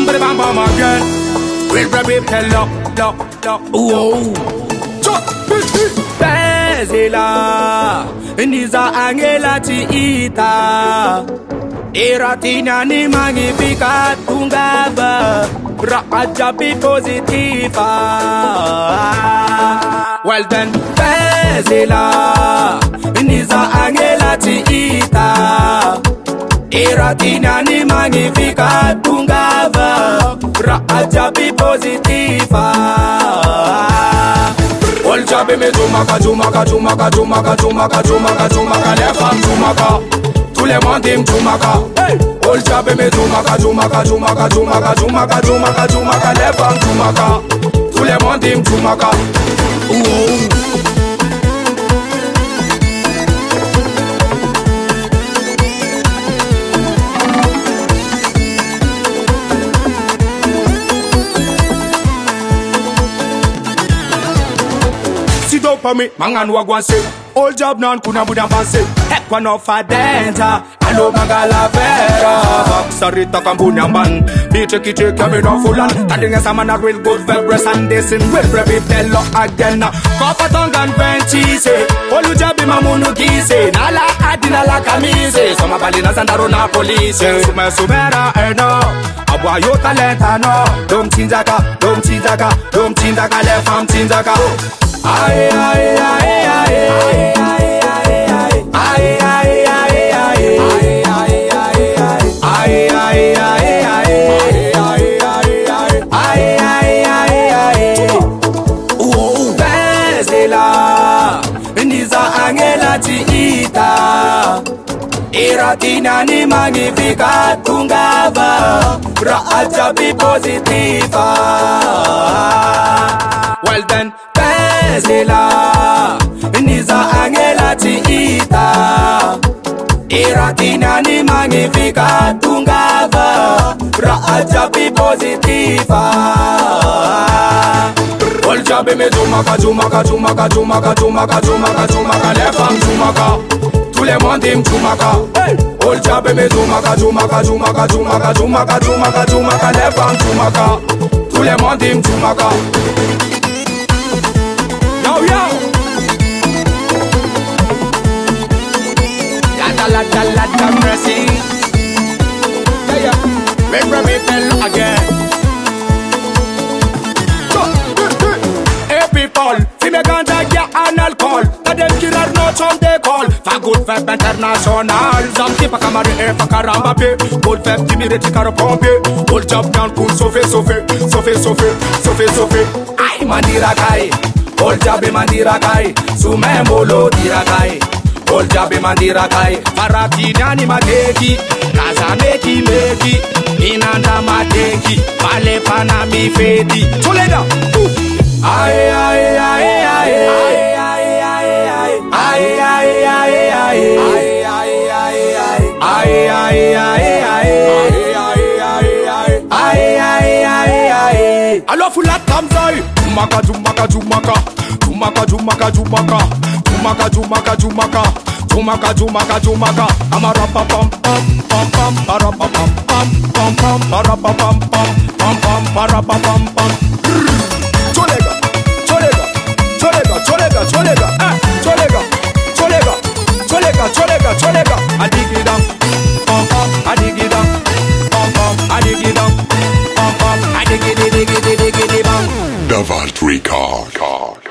bam bam bam again. We'll baby lock. Whoa. Bezela Niza angela tiita Iratina ni magnifica tungaba Ra'aja be positiva. Well then Bezela Niza angela tiita Iratina ni magnifica tungaba Ra'aja be positiva. All job me jumaka les femmes jumaka, tous les monde aime jumaka. All job me jumaka les femmes jumaka, tous les monde aime jumaka. For me, mangan wagwan say all job non kuna buda fancy. Heck one off a danger. Hello magala vera. Sorry to kambuna man. Be take me no full on. Tading as a man a real good vibras and this in real brave tell again. Kopa tongan venchise. All job mamunu gise. Nala adina la kamise. Soma balina sandarona police. Sumera eno. Abwa yo talenta no. Dom tinjaka le fam tinjaka. Aye aye aye aye aye aye aye. Bezela Niza angela tiita Iratina ni magnifica tungava Ra'aja be positiva. Well then Bezela Niza angela tiita Iratina ni magnifica tungava Ra'aja be positiva. All job me jumaka les femmes jumaka, tous les monde aime jumaka. All job me jumaka les femmes jumaka, tous les monde aime jumaka. Yo la mercy. Yeah Remember me tell again. Hey people, si me ganja ya an alcohol. Ta dem kirar no chom de call. Fa good feb international. Zamti pa kamari e pa karamba pe. Good feb timire tikaro pompe. All job down cool sofe. Ay mandira kai. All job mandira kai. Sume molo dira kai. All job mandira kai. Parakina ni mageki. Kaza meki. Inanda mateki. Vale pana mi fedi. Toleda. Aye aye aye aye aye aye aye aye aye aye. Alors full at kamzai. Jumaka. Amara pam pam para pam pam. Cholega. I dig it down. I dig it down. Davalt Record.